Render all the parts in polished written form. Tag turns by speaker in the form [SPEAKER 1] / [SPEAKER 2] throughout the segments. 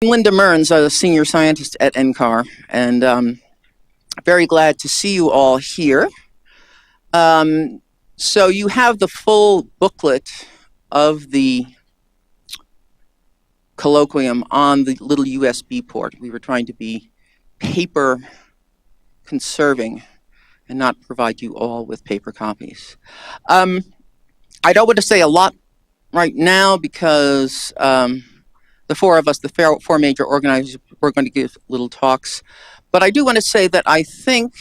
[SPEAKER 1] I'm Linda Mearns, a senior scientist at NCAR, and very glad to see you all here. So you have the full booklet of the Colloquium on the little USB port. We were trying to be paper conserving and not provide you all with paper copies. I don't want to say a lot right now because the four of us, the four major organizers, we're going to give little talks. But I do want to say that I think,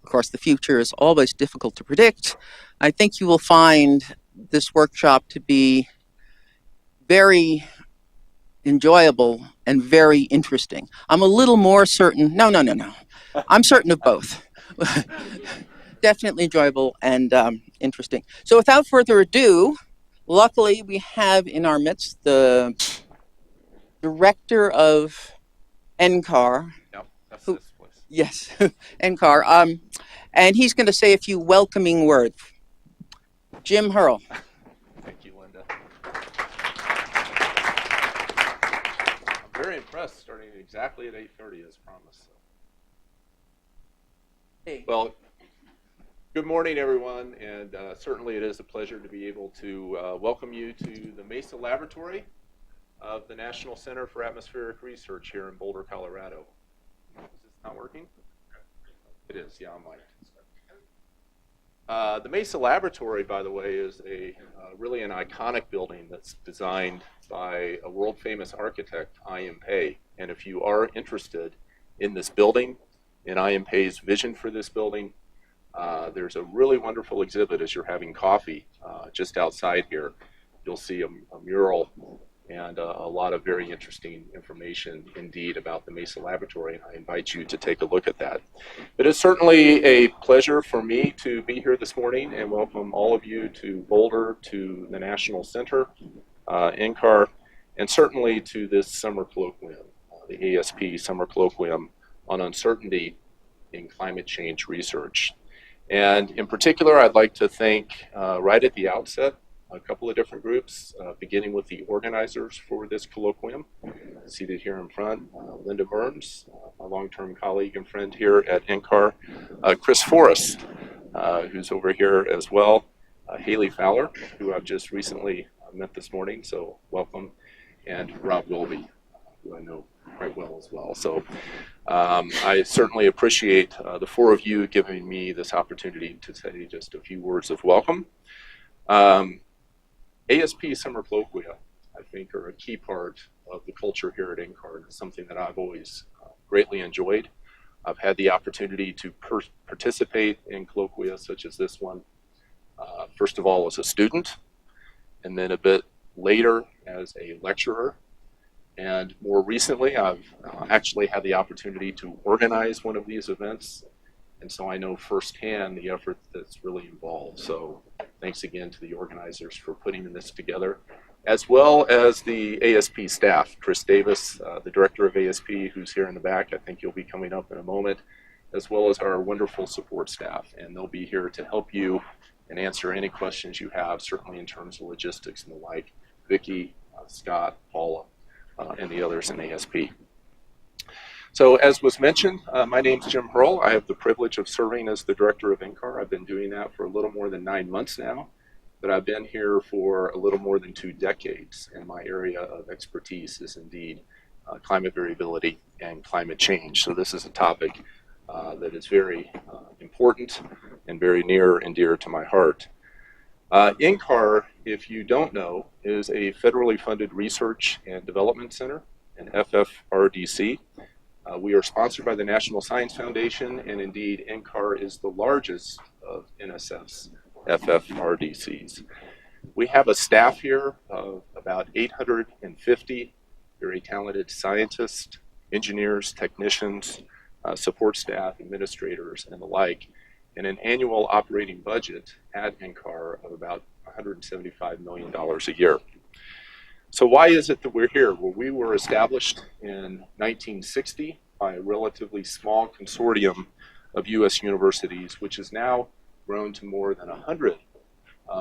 [SPEAKER 1] of course, the future is always difficult to predict. I think you will find this workshop to be very enjoyable and very interesting. I'm a little more certain, no. I'm certain of both. Definitely enjoyable and interesting. So without further ado, luckily we have in our midst the Director of NCAR.
[SPEAKER 2] Yep, that's
[SPEAKER 1] who,
[SPEAKER 2] this place.
[SPEAKER 1] Yes, NCAR. And he's going to say a few welcoming words. Jim Hurrell.
[SPEAKER 2] Thank you, Linda. I'm very impressed, starting exactly at 8:30 as promised.
[SPEAKER 1] Hey.
[SPEAKER 2] Well, good morning, everyone, and certainly it is a pleasure to be able to welcome you to the Mesa Laboratory of the National Center for Atmospheric Research here in Boulder, Colorado. Is this not working? It is, yeah, I'm like. The Mesa Laboratory, by the way, is really an iconic building that's designed by a world-famous architect, I.M. Pei. And if you are interested in this building, in I.M. Pei's vision for this building, there's a really wonderful exhibit as you're having coffee just outside here. You'll see a mural and a lot of very interesting information indeed about the Mesa Laboratory, and I invite you to take a look at that. It is certainly a pleasure for me to be here this morning and welcome all of you to Boulder, to the National Center, NCAR, and certainly to this summer colloquium, the ASP Summer Colloquium on Uncertainty in Climate Change Research. And in particular, I'd like to thank right at the outset a couple of different groups, beginning with the organizers for this colloquium. Seated here in front, Linda Mearns, a long-term colleague and friend here at NCAR, Chris Forrest, who's over here as well, Haley Fowler, who I've just recently met this morning, so welcome, and Rob Wilby, who I know quite well as well. So I certainly appreciate the four of you giving me this opportunity to say just a few words of welcome. ASP Summer Colloquia, I think, are a key part of the culture here at NCAR, and it's something that I've always greatly enjoyed. I've had the opportunity to participate in colloquia such as this one, first of all as a student, and then a bit later as a lecturer. And more recently, I've actually had the opportunity to organize one of these events, and so I know firsthand the effort that's really involved. So thanks again to the organizers for putting this together, as well as the ASP staff, Chris Davis, the director of ASP, who's here in the back. I think you'll be coming up in a moment, as well as our wonderful support staff. And they'll be here to help you and answer any questions you have, certainly in terms of logistics and the like. Vicki, Scott, Paula, and the others in ASP. So as was mentioned, my name's Jim Hurrell. I have the privilege of serving as the director of NCAR. I've been doing that for a little more than 9 months now, but I've been here for a little more than 2 decades, and my area of expertise is indeed climate variability and climate change. So this is a topic that is very important and very near and dear to my heart. NCAR, if you don't know, is a federally funded research and development center, an FFRDC. We are sponsored by the National Science Foundation, and indeed NCAR is the largest of NSF's FFRDCs. We have a staff here of about 850 very talented scientists, engineers, technicians, support staff, administrators, and the like, and an annual operating budget at NCAR of about $175 million a year. So why is it that we're here? Well, we were established in 1960 by a relatively small consortium of U.S. universities, which has now grown to more than 100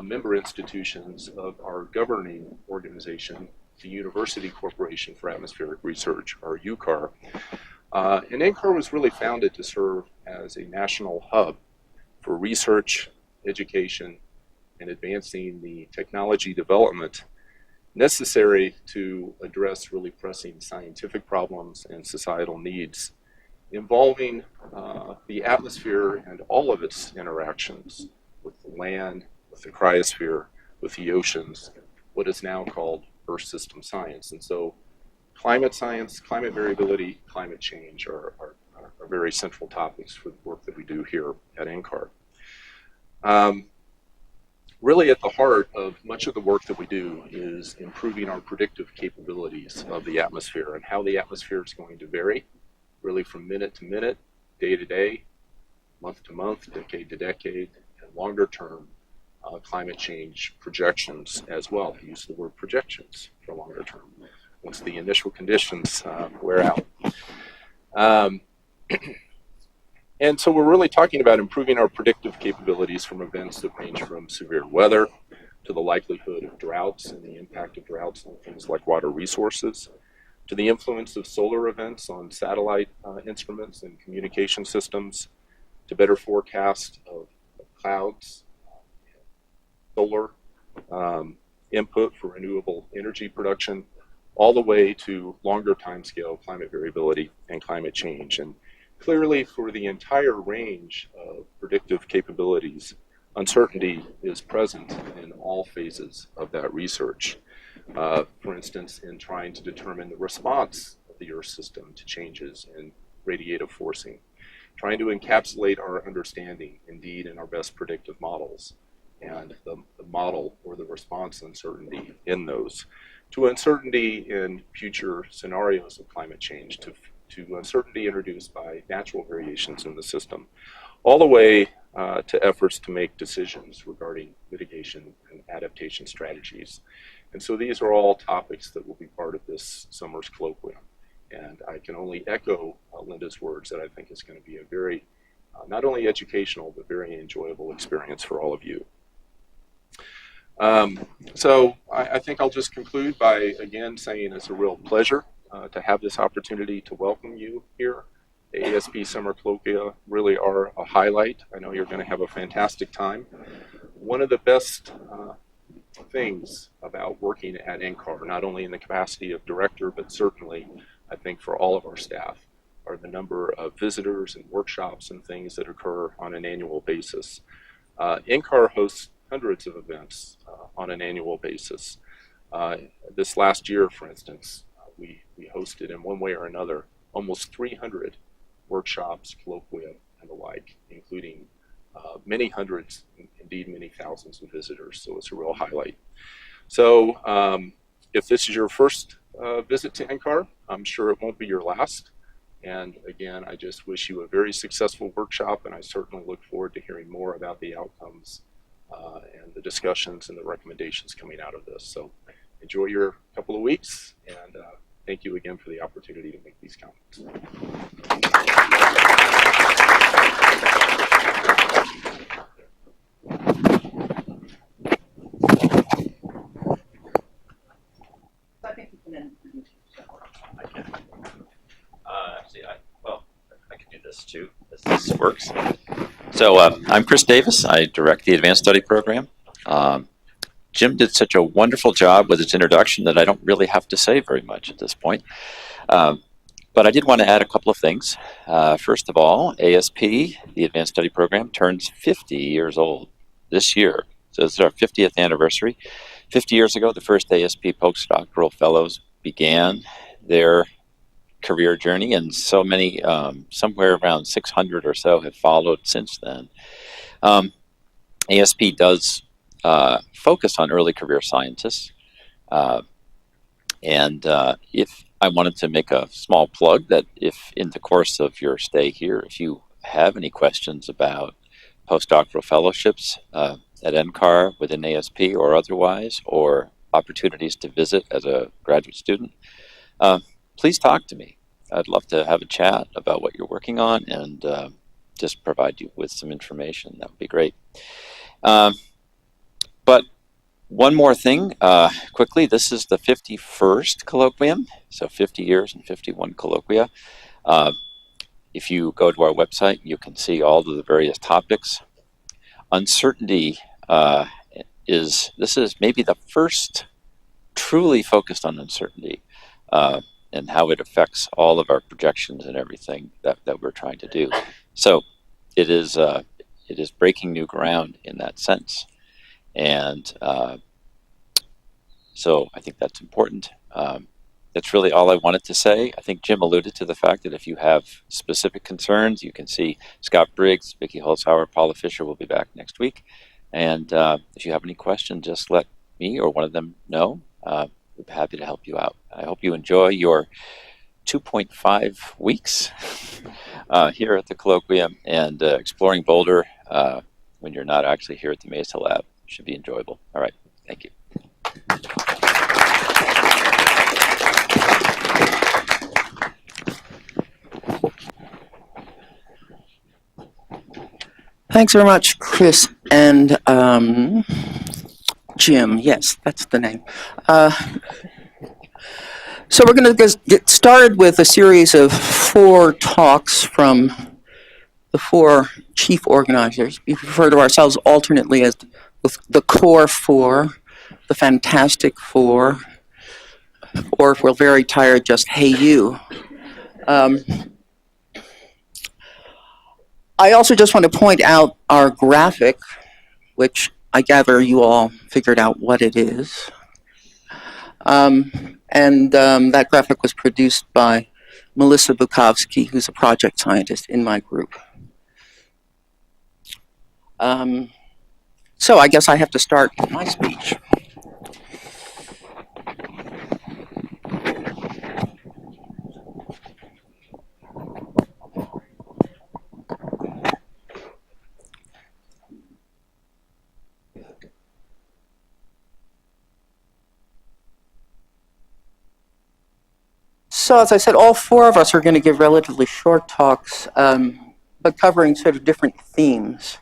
[SPEAKER 2] member institutions of our governing organization, the University Corporation for Atmospheric Research, or UCAR. And NCAR was really founded to serve as a national hub for research, education, and advancing the technology development necessary to address really pressing scientific problems and societal needs involving the atmosphere and all of its interactions with the land, with the cryosphere, with the oceans, what is now called Earth system science. And so climate science, climate variability, climate change are very central topics for the work that we do here at NCAR. Really at the heart of much of the work that we do is improving our predictive capabilities of the atmosphere and how the atmosphere is going to vary, really from minute to minute, day to day, month to month, decade to decade, and longer term climate change projections as well. I use the word projections for longer term once the initial conditions wear out. And so we're really talking about improving our predictive capabilities from events that range from severe weather to the likelihood of droughts and the impact of droughts on things like water resources, to the influence of solar events on satellite instruments and communication systems, to better forecast of clouds, solar input for renewable energy production, all the way to longer timescale climate variability and climate change. And clearly, for the entire range of predictive capabilities, uncertainty is present in all phases of that research. For instance, in trying to determine the response of the Earth system to changes in radiative forcing, trying to encapsulate our understanding, indeed, in our best predictive models, and the model or the response uncertainty in those, to uncertainty in future scenarios of climate change, to uncertainty introduced by natural variations in the system, all the way to efforts to make decisions regarding mitigation and adaptation strategies. And so these are all topics that will be part of this summer's colloquium. And I can only echo Linda's words that I think is going to be a very, not only educational, but very enjoyable experience for all of you. So I think I'll just conclude by, again, saying it's a real pleasure to have this opportunity to welcome you here. The ASP Summer Colloquia really are a highlight. I know you're going to have a fantastic time. One of the best things about working at NCAR, not only in the capacity of director, but certainly I think for all of our staff, are the number of visitors and workshops and things that occur on an annual basis. NCAR hosts hundreds of events on an annual basis. This last year, for instance, we hosted in one way or another almost 300 workshops, colloquia, and the like, including many hundreds, indeed many thousands of visitors. So it's a real highlight. So if this is your first visit to NCAR, I'm sure it won't be your last. And again, I just wish you a very successful workshop, and I certainly look forward to hearing more about the outcomes and the discussions and the recommendations coming out of this. So enjoy your couple of weeks, and thank you again for the opportunity to make these comments.
[SPEAKER 1] I think you can introduce yourself.
[SPEAKER 3] I can. I can do this too, as this works. So I'm Chris Davis. I direct the Advanced Study Program. Jim did such a wonderful job with its introduction that I don't really have to say very much at this point. But I did want to add a couple of things. First of all, ASP, the Advanced Study Program, turns 50 years old this year. So this is our 50th anniversary. 50 years ago, the first ASP postdoctoral fellows began their career journey, and so many, somewhere around 600 or so have followed since then. ASP does focus on early career scientists. And if I wanted to make a small plug that if in the course of your stay here, if you have any questions about postdoctoral fellowships at NCAR within ASP or otherwise, or opportunities to visit as a graduate student, please talk to me. I'd love to have a chat about what you're working on and just provide you with some information. That would be great. But One more thing, quickly, this is the 51st Colloquium, so 50 years and 51 Colloquia. If you go to our website, you can see all of the various topics. Uncertainty this is maybe the first truly focused on uncertainty and how it affects all of our projections and everything that we're trying to do. So it is breaking new ground in that sense. And so I think that's important. That's really all I wanted to say. I think Jim alluded to the fact that if you have specific concerns, you can see Scott Briggs, Vicki Holzhauer, Paula Fisher will be back next week. And if you have any questions, just let me or one of them know. We'd be happy to help you out. I hope you enjoy your 2.5 weeks here at the Colloquium, and exploring Boulder when you're not actually here at the Mesa Lab should be enjoyable. All right, thank you.
[SPEAKER 1] Thanks very much, Chris and Jim. Yes, that's the name. So we're going to get started with a series of 4 talks from the 4 chief organizers. We refer to ourselves alternately as the Core 4, the Fantastic 4, or if we're very tired, just Hey You. I also just want to point out our graphic, which I gather you all figured out what it is. That graphic was produced by Melissa Bukowski, who's a project scientist in my group. So I guess I have to start my speech. So as I said, all 4 of us are going to give relatively short talks, but covering sort of different themes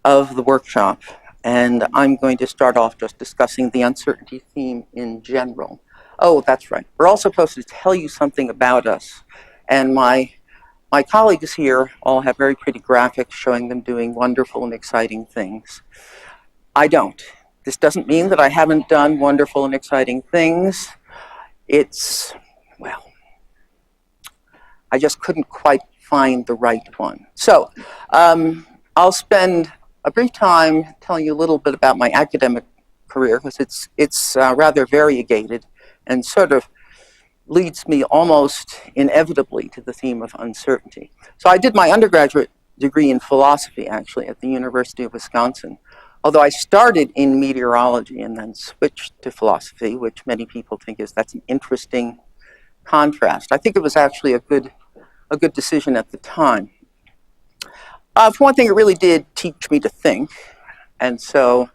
[SPEAKER 1] of the workshop. And I'm going to start off just discussing the uncertainty theme in general. Oh, that's right. We're also supposed to tell you something about us. And my colleagues here all have very pretty graphics showing them doing wonderful and exciting things. I don't. This doesn't mean that I haven't done wonderful and exciting things. It's, well, I just couldn't quite find the right one. So I'll spend a brief time telling you a little bit about my academic career, because it's rather variegated and sort of leads me almost inevitably to the theme of uncertainty. So I did my undergraduate degree in philosophy, actually, at the University of Wisconsin, although I started in meteorology and then switched to philosophy, which many people think that's an interesting contrast. I think it was actually a good decision at the time. For one thing, it really did teach me to think, and so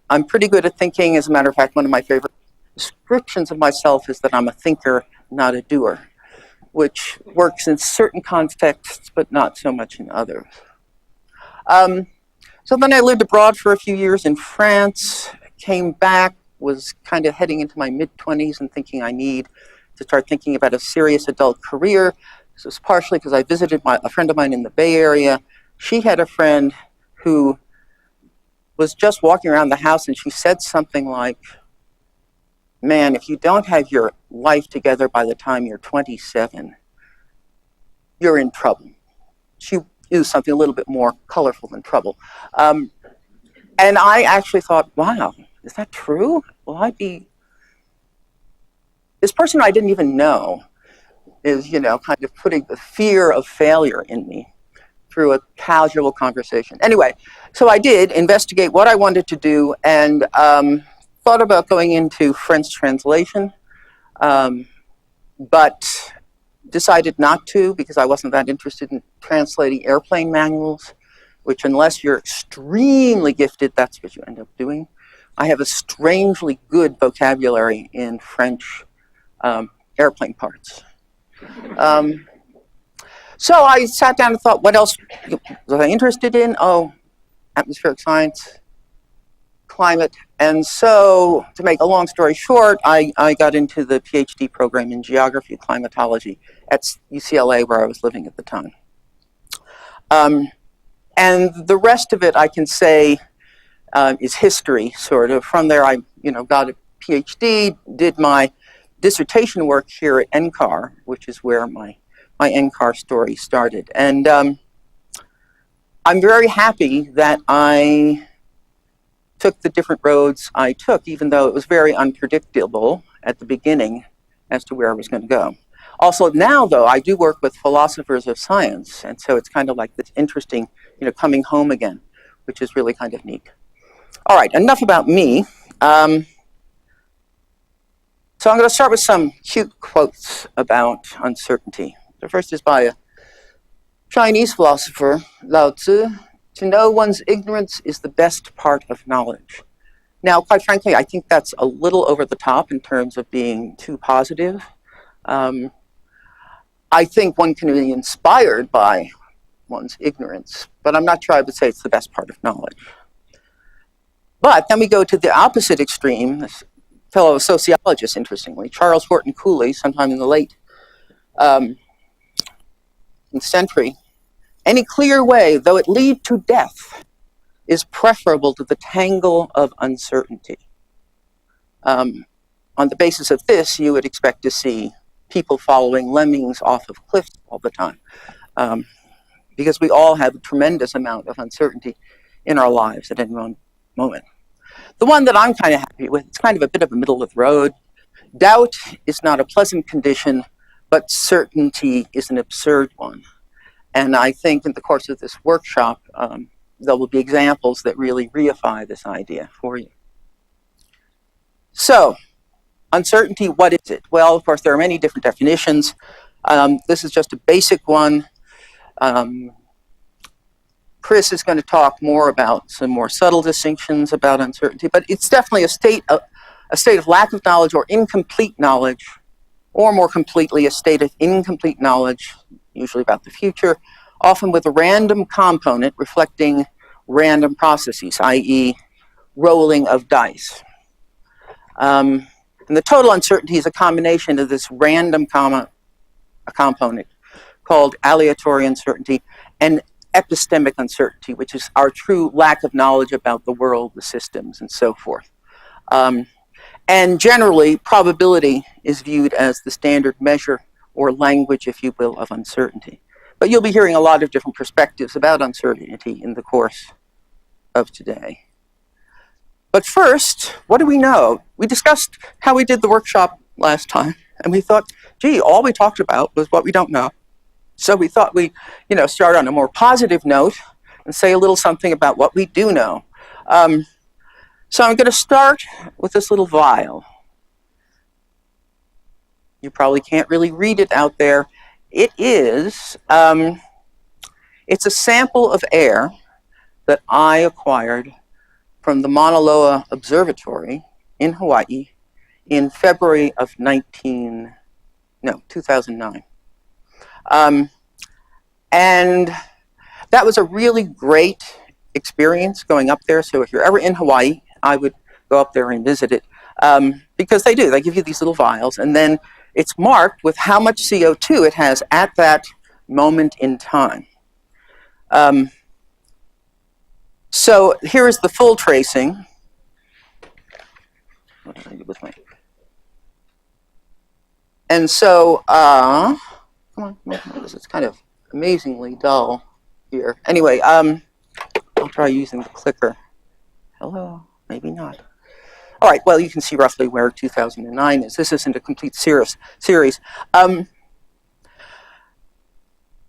[SPEAKER 1] I'm pretty good at thinking. As a matter of fact, one of my favorite descriptions of myself is that I'm a thinker, not a doer, which works in certain contexts, but not so much in others. So then I lived abroad for a few years in France, came back, was kind of heading into my mid-20s and thinking I need to start thinking about a serious adult career. This was partially because I visited a friend of mine in the Bay Area. She had a friend who was just walking around the house, and she said something like, man, if you don't have your life together by the time you're 27, you're in trouble. She used something a little bit more colorful than trouble. And I actually thought, wow, is that true? Will I be... This person I didn't even know is, kind of putting the fear of failure in me through a casual conversation. Anyway, so I did investigate what I wanted to do and thought about going into French translation, but decided not to because I wasn't that interested in translating airplane manuals, which unless you're extremely gifted, that's what you end up doing. I have a strangely good vocabulary in French airplane parts. So I sat down and thought, what else was I interested in? Oh, atmospheric science, climate. And so, to make a long story short, I got into the Ph.D. program in geography climatology at UCLA, where I was living at the time. And the rest of it, I can say, is history, sort of. From there, I got a Ph.D., did my dissertation work here at NCAR, which is where my NCAR story started. And I'm very happy that I took the different roads I took, even though it was very unpredictable at the beginning as to where I was going to go. Also, now, though, I do work with philosophers of science, and so it's kind of like this interesting, coming home again, which is really kind of neat. All right, enough about me. So I'm going to start with some cute quotes about uncertainty. The first is by a Chinese philosopher, Lao Tzu. To know one's ignorance is the best part of knowledge. Now, quite frankly, I think that's a little over the top in terms of being too positive. I think one can be inspired by one's ignorance, but I'm not sure I would say it's the best part of knowledge. But then we go to the opposite extreme. This fellow sociologist, interestingly, Charles Horton Cooley, sometime in the late century, any clear way, though it lead to death, is preferable to the tangle of uncertainty. On the basis of this, you would expect to see people following lemmings off of cliffs all the time, because we all have a tremendous amount of uncertainty in our lives at any one moment. The one that I'm kind of happy with, it's kind of a bit of a middle of the road. Doubt is not a pleasant condition, but certainty is an absurd one. And I think in the course of this workshop, there will be examples that really reify this idea for you. So, uncertainty, what is it? Well, of course, there are many different definitions. This is just a basic one. Chris is going to talk more about some more subtle distinctions about uncertainty, but it's definitely a state of lack of knowledge or incomplete knowledge, or more completely, a state of incomplete knowledge, usually about the future, often with a random component reflecting random processes, i.e. rolling of dice. And the total uncertainty is a combination of this random component called aleatory uncertainty and epistemic uncertainty, which is our true lack of knowledge about the world, the systems, and so forth. And generally, probability is viewed as the standard measure or language, if you will, of uncertainty. But you'll be hearing a lot of different perspectives about uncertainty in the course of today. But first, what do we know? We discussed how we did the workshop last time, and we thought, gee, all we talked about was what we don't know. So we thought we'd, start on a more positive note and say a little something about what we do know. So I'm going to start with this little vial. You probably can't really read it out there. It is, it's a sample of air that I acquired from the Mauna Loa Observatory in Hawaii in February of 2009. And that was a really great experience going up there. So if you're ever in Hawaii, I would go up there and visit it, because they give you these little vials, and then it's marked with how much CO2 it has at that moment in time. So here is the full tracing. What did I do with my? And so, come on, it's kind of amazingly dull here. Anyway, I'll try using the clicker. Hello, maybe not. All right, well, you can see roughly where 2009 is. This isn't a complete series.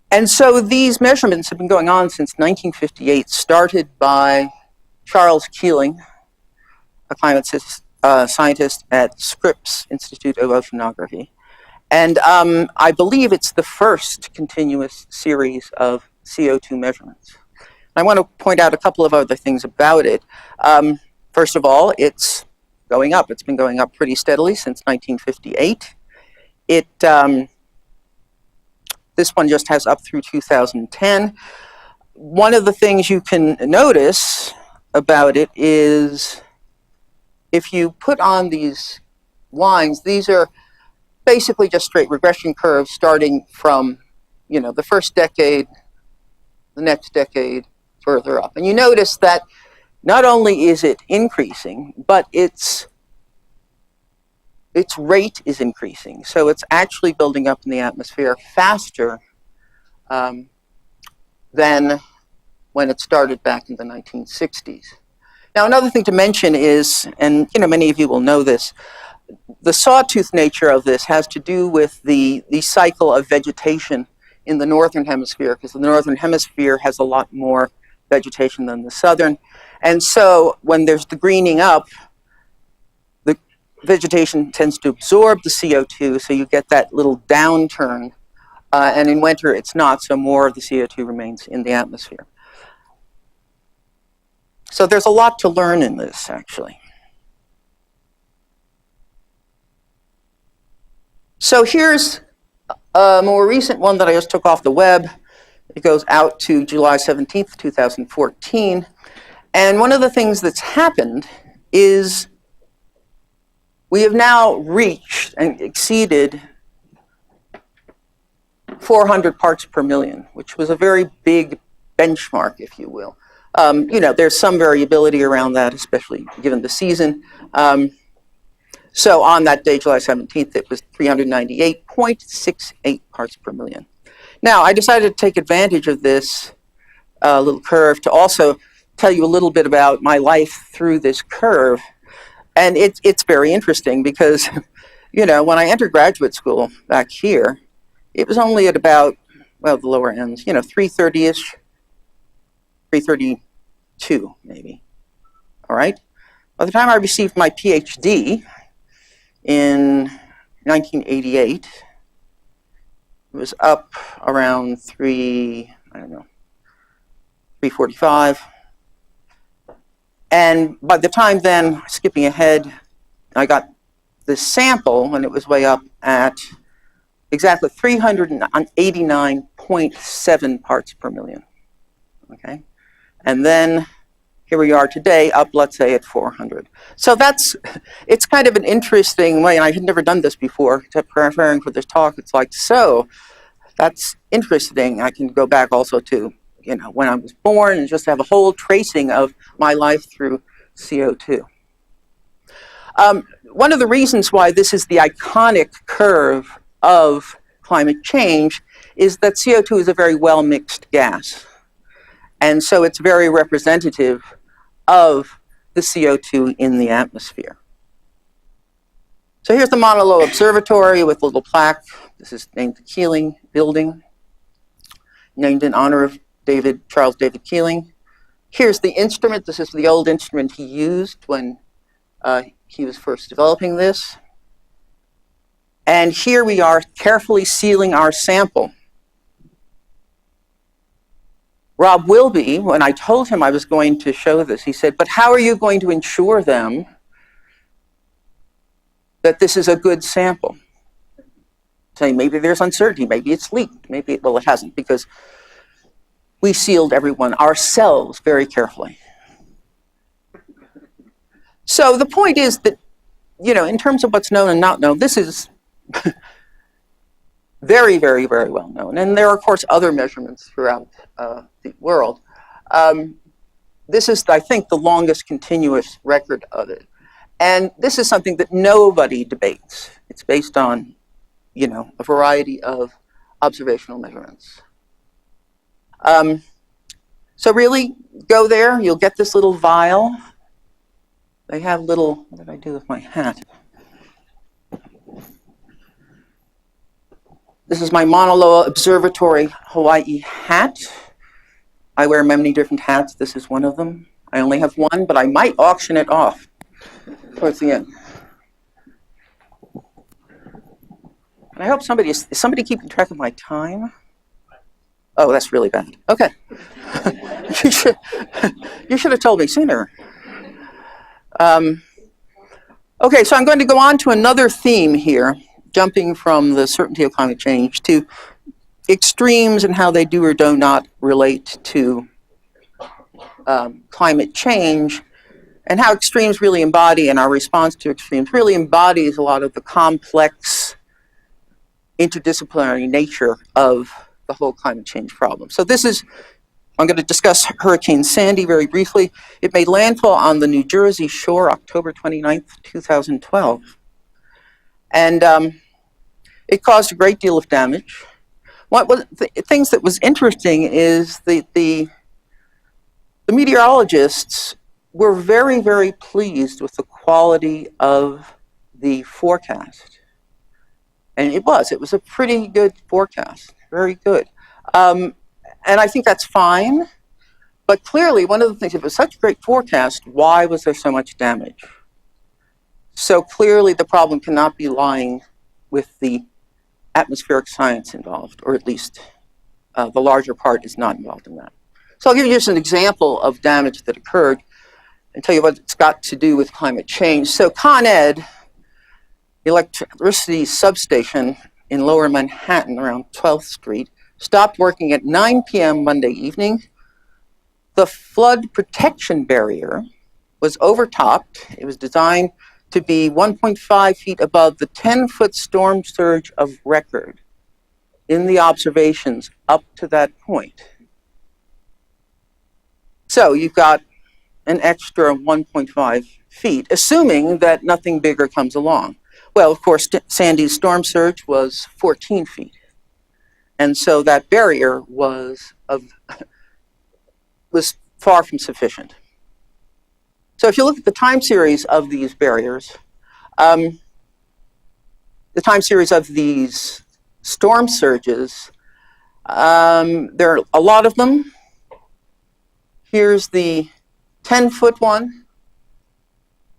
[SPEAKER 1] And so these measurements have been going on since 1958, started by Charles Keeling, a climate scientist at Scripps Institute of Oceanography. And I believe it's the first continuous series of CO2 measurements. I want to point out a couple of other things about it. First of all, it's going up. It's been going up pretty steadily since 1958. This one just has up through 2010. One of the things you can notice about it is if you put on these lines, these are basically just straight regression curves starting from, the first decade, the next decade, further up. And you notice that not only is it increasing, but its rate is increasing. So it's actually building up in the atmosphere faster than when it started back in the 1960s. Now, another thing to mention is, and many of you will know this, the sawtooth nature of this has to do with the cycle of vegetation in the northern hemisphere, because the northern hemisphere has a lot more vegetation than the southern. And so when there's the greening up, the vegetation tends to absorb the CO2, so you get that little downturn. And in winter, it's not, so more of the CO2 remains in the atmosphere. So there's a lot to learn in this, actually. So here's a more recent one that I just took off the web. It goes out to July 17th, 2014. And one of the things that's happened is we have now reached and exceeded 400 parts per million, which was a very big benchmark, if you will. There's some variability around that, especially given the season. So on that day, July 17th, it was 398.68 parts per million. Now, I decided to take advantage of this little curve to also tell you a little bit about my life through this curve. And it's very interesting because, when I entered graduate school back here, it was only at about, the lower ends, 330-ish, 332 maybe. All right? By the time I received my Ph.D. in 1988, it was up around 345. And by the time then, skipping ahead, I got this sample, and it was way up at exactly 389.7 parts per million. Okay? And then here we are today, up, let's say, at 400. So it's kind of an interesting way, and I had never done this before, except preparing for this talk. It's like, so that's interesting. I can go back also to, when I was born and just have a whole tracing of my life through CO2. One of the reasons why this is the iconic curve of climate change is that CO2 is a very well-mixed gas. And so it's very representative of the CO2 in the atmosphere. So here's the Mauna Loa Observatory with a little plaque. This is named the Keeling Building, named in honor of Charles David Keeling. Here's the instrument. This is the old instrument he used when he was first developing this. And here we are carefully sealing our sample. Rob Wilby, when I told him I was going to show this, he said, but how are you going to ensure them that this is a good sample? Saying maybe there's uncertainty, maybe it's leaked, maybe, well, it hasn't, because we sealed everyone ourselves very carefully. So the point is that, in terms of what's known and not known, this is very, very, very well known. And there are, of course, other measurements throughout the world. This is, I think, the longest continuous record of it. And this is something that nobody debates. It's based on, a variety of observational measurements. So really, go there. You'll get this little vial. They have little, what did I do with my hat? This is my Mauna Loa Observatory Hawaii hat. I wear many different hats. This is one of them. I only have one, but I might auction it off towards the end. And I hope is somebody keeping track of my time? Oh, that's really bad. Okay. You should have told me sooner. Okay, so I'm going to go on to another theme here, jumping from the certainty of climate change to extremes and how they do or do not relate to climate change, and how extremes really embody, and our response to extremes really embodies a lot of the complex interdisciplinary nature of the whole climate change problem. So this is, I'm going to discuss Hurricane Sandy very briefly. It made landfall on the New Jersey shore October 29th, 2012. And it caused a great deal of damage. What was the things that was interesting is the meteorologists were very, very pleased with the quality of the forecast. And it was a pretty good forecast, very good. And I think that's fine, but clearly one of the things, if it was such a great forecast, why was there so much damage? So clearly the problem cannot be lying with the atmospheric science involved, or at least the larger part is not involved in that. So I'll give you just an example of damage that occurred and tell you what it's got to do with climate change. So Con Ed, electricity substation in Lower Manhattan around 12th Street, stopped working at 9 p.m. Monday evening. The flood protection barrier was overtopped. It was designed to be 1.5 feet above the 10-foot storm surge of record in the observations up to that point. So you've got an extra 1.5 feet, assuming that nothing bigger comes along. Well, of course, Sandy's storm surge was 14 feet. And so that barrier was far from sufficient. So if you look at the time series of these barriers, the time series of these storm surges, there are a lot of them. Here's the 10-foot one.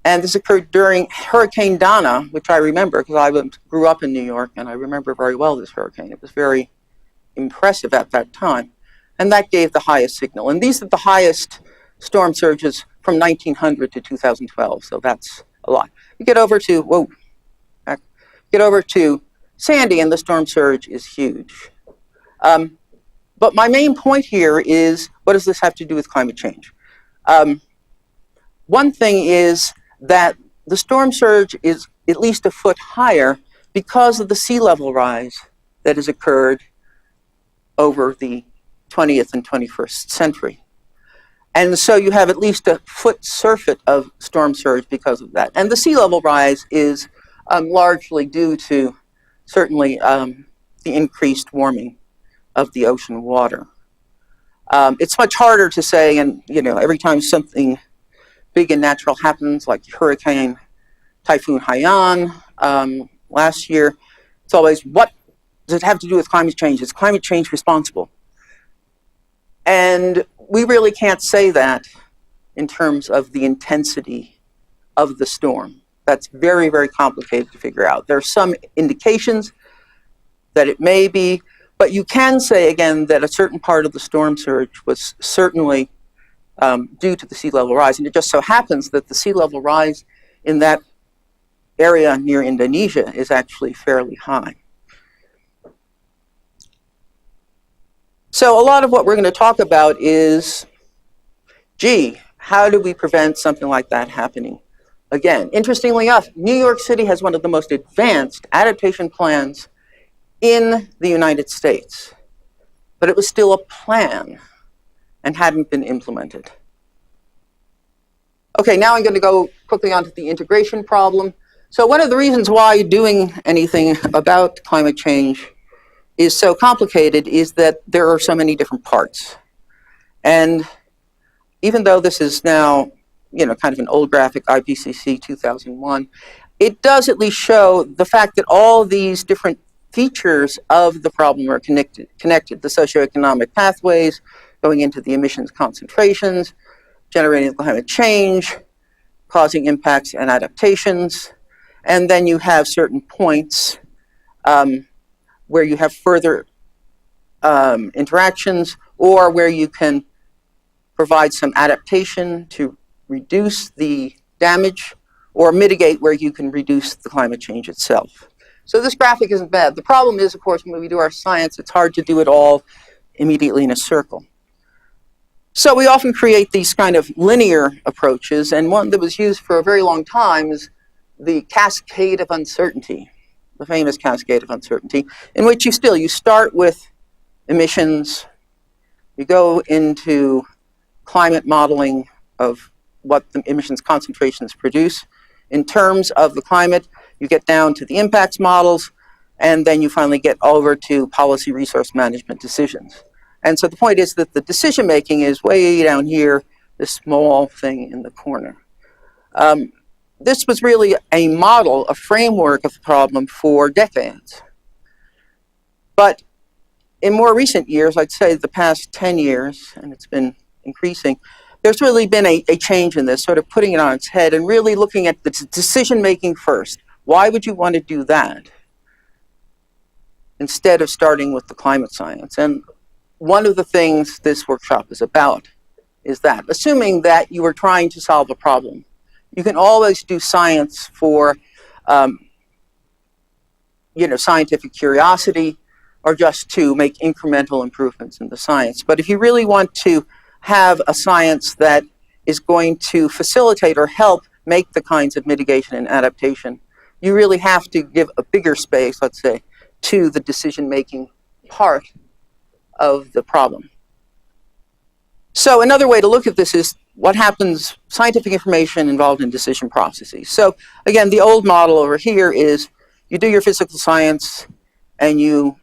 [SPEAKER 1] And this occurred during Hurricane Donna, which I remember because I grew up in New York and I remember very well this hurricane. It was very impressive at that time. And that gave the highest signal. And these are the highest storm surges from 1900 to 2012. So that's a lot. You get over to, get over to Sandy and the storm surge is huge. But my main point here is, what does this have to do with climate change? One thing is that the storm surge is at least a foot higher because of the sea level rise that has occurred over the 20th and 21st century. And so you have at least a foot surfeit of storm surge because of that. And the sea level rise is largely due to certainly the increased warming of the ocean water. It's much harder to say, and every time something big and natural happens, like Hurricane Typhoon Haiyan last year, it's always, what does it have to do with climate change? Is climate change responsible? And we really can't say that in terms of the intensity of the storm. That's very, very complicated to figure out. There are some indications that it may be, but you can say, again, that a certain part of the storm surge was certainly due to the sea level rise. And it just so happens that the sea level rise in that area near Indonesia is actually fairly high. So a lot of what we're going to talk about is, how do we prevent something like that happening again? Interestingly enough, New York City has one of the most advanced adaptation plans in the United States, but it was still a plan and hadn't been implemented. Okay, now I'm going to go quickly onto the integration problem. So one of the reasons why doing anything about climate change is so complicated is that there are so many different parts. And even though this is now, kind of an old graphic, IPCC 2001, it does at least show the fact that all these different features of the problem are connected. The socioeconomic pathways, going into the emissions concentrations, generating climate change, causing impacts and adaptations, and then you have certain points where you have further interactions, or where you can provide some adaptation to reduce the damage, or mitigate where you can reduce the climate change itself. So this graphic isn't bad. The problem is, of course, when we do our science, it's hard to do it all immediately in a circle. So we often create these kind of linear approaches, and one that was used for a very long time is the cascade of uncertainty, the famous cascade of uncertainty, in which you start with emissions, you go into climate modeling of what the emissions concentrations produce. In terms of the climate, you get down to the impacts models, and then you finally get over to policy resource management decisions. And so the point is that the decision making is way down here, this small thing in the corner. This was really a model, a framework of the problem for decades. But in more recent years, I'd say the past 10 years, and it's been increasing, there's really been a change in this, sort of putting it on its head and really looking at the decision making first. Why would you want to do that instead of starting with the climate science? And one of the things this workshop is about is that, assuming that you are trying to solve a problem, you can always do science for scientific curiosity, or just to make incremental improvements in the science. But if you really want to have a science that is going to facilitate or help make the kinds of mitigation and adaptation, you really have to give a bigger space, let's say, to the decision-making part of the problem. So another way to look at this is what happens, scientific information involved in decision processes. So again, the old model over here is you do your physical science and you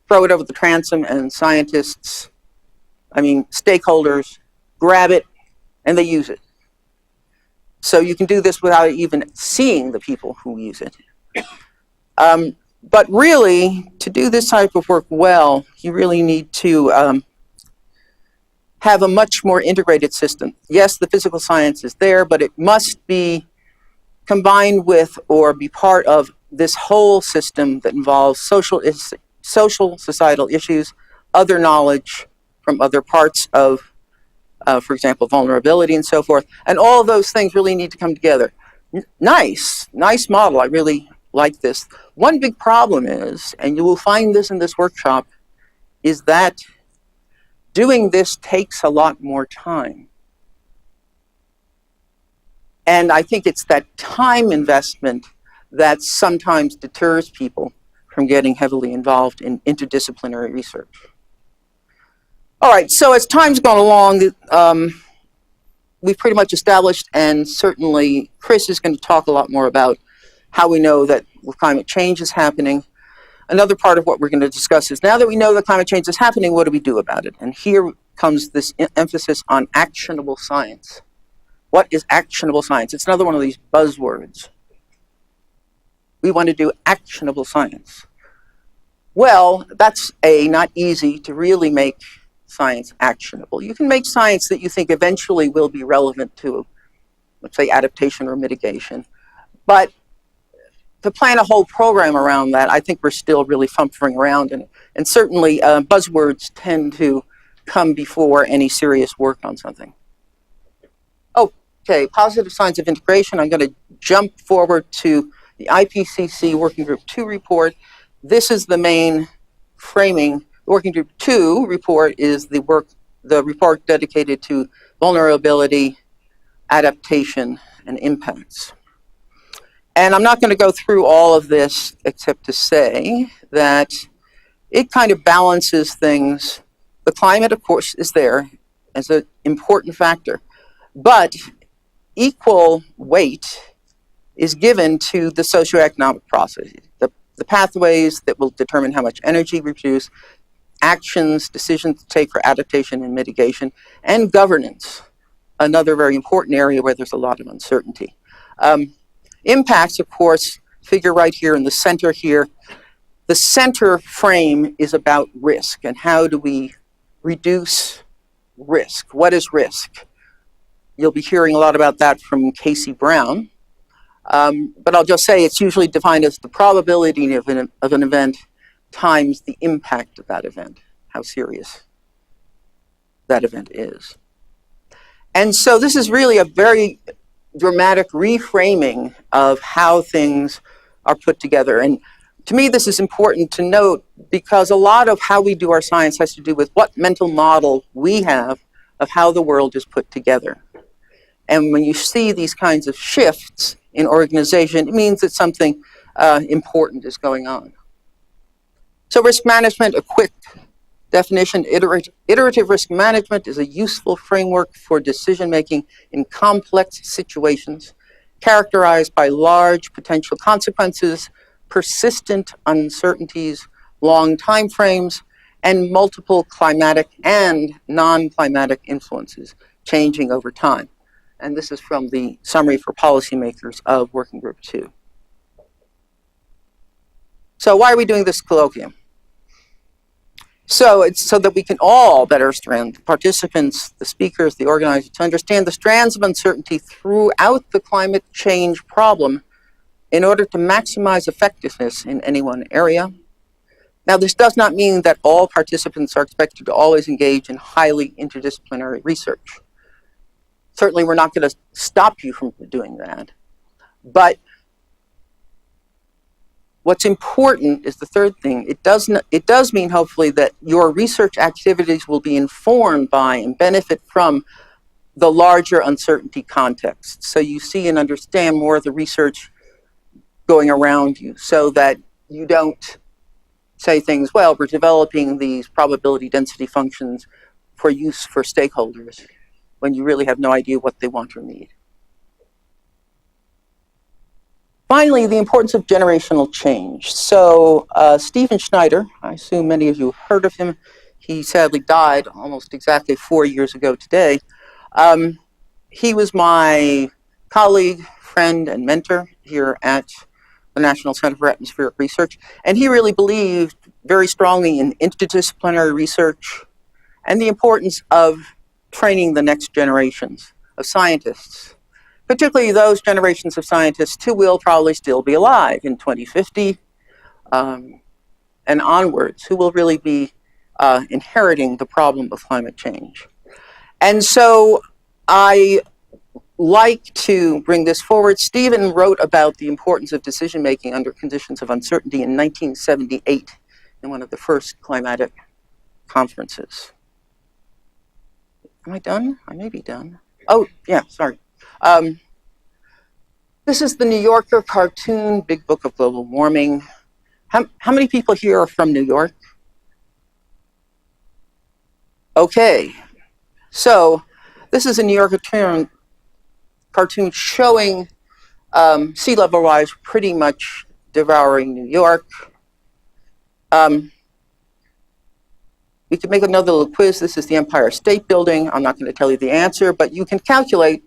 [SPEAKER 1] throw it over the transom, and stakeholders grab it and they use it. So you can do this without even seeing the people who use it. But really, to do this type of work well, you really need to have a much more integrated system. Yes, the physical science is there, but it must be combined with or be part of this whole system that involves social, societal issues, other knowledge from other parts of, for example, vulnerability and so forth. And all of those things really need to come together. Nice model. I really like this. One big problem is, and you will find this in this workshop, is that doing this takes a lot more time. And I think it's that time investment that sometimes deters people from getting heavily involved in interdisciplinary research. All right, so as time's gone along, we've pretty much established, and certainly Chris is going to talk a lot more about how we know that climate change is happening. Another part of what we're going to discuss is, now that we know that climate change is happening, what do we do about it? And here comes this emphasis on actionable science. What is actionable science? It's another one of these buzzwords. We want to do actionable science. Well, that's not easy to really make science actionable. You can make science that you think eventually will be relevant to, let's say, adaptation or mitigation. But to plan a whole program around that, I think we're still really fumbling around. And certainly buzzwords tend to come before any serious work on something. Okay, positive signs of integration. I'm going to jump forward to the IPCC Working Group 2 report. This is the main framing. The Working Group 2 report is the report dedicated to vulnerability, adaptation, and impacts. And I'm not going to go through all of this except to say that it kind of balances things. The climate, of course, is there as an important factor, but equal weight is given to the socioeconomic processes, the pathways that will determine how much energy we produce, actions, decisions to take for adaptation and mitigation, and governance, another very important area where there's a lot of uncertainty. Impacts, of course, figure right here in the center here. The center frame is about risk, and how do we reduce risk? What is risk? You'll be hearing a lot about that from Casey Brown. But I'll just say it's usually defined as the probability of an event times the impact of that event, how serious that event is. And so this is really a very dramatic reframing of how things are put together. And to me, this is important to note because a lot of how we do our science has to do with what mental model we have of how the world is put together. And when you see these kinds of shifts in organization, it means that something important is going on. So risk management, a quick definition: iterative risk management is a useful framework for decision-making in complex situations, characterized by large potential consequences, persistent uncertainties, long time frames, and multiple climatic and non-climatic influences changing over time. And this is from the summary for policymakers of Working Group 2. So why are we doing this colloquium? So it's so that we can all better understand, the participants, the speakers, the organizers, to understand the strands of uncertainty throughout the climate change problem in order to maximize effectiveness in any one area. Now, this does not mean that all participants are expected to always engage in highly interdisciplinary research. Certainly, we're not going to stop you from doing that. But what's important is the third thing. It does mean, hopefully, that your research activities will be informed by and benefit from the larger uncertainty context. So you see and understand more of the research going around you, so that you don't say things, well, we're developing these probability density functions for use for stakeholders, when you really have no idea what they want or need. Finally, the importance of generational change. So Stephen Schneider, I assume many of you have heard of him. He sadly died almost exactly 4 years ago today. He was my colleague, friend, and mentor here at the National Center for Atmospheric Research. And he really believed very strongly in interdisciplinary research and the importance of training the next generations of scientists, particularly those generations of scientists who will probably still be alive in 2050 and onwards, who will really be inheriting the problem of climate change. And so I like to bring this forward. Stephen wrote about the importance of decision-making under conditions of uncertainty in 1978 in one of the first climatic conferences. Am I done? I may be done. Oh, yeah, sorry. This is the New Yorker cartoon, Big Book of Global Warming. How many people here are from New York? Okay, so this is a New Yorker cartoon showing sea level rise pretty much devouring New York. We could make another little quiz. This is the Empire State Building. I'm not going to tell you the answer, but you can calculate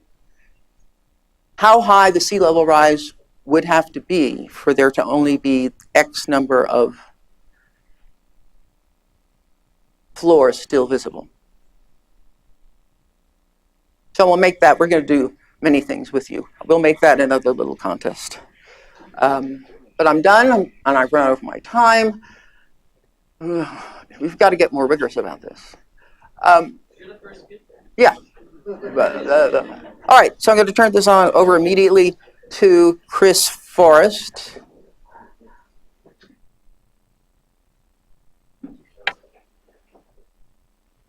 [SPEAKER 1] how high the sea level rise would have to be for there to only be X number of floors still visible. So we'll make that, we're going to do many things with you. We'll make that another little contest. But I'm done, and I've run over my time. We've got to get more rigorous about this. Yeah. All right, so I'm going to turn this over immediately to Chris Forrest.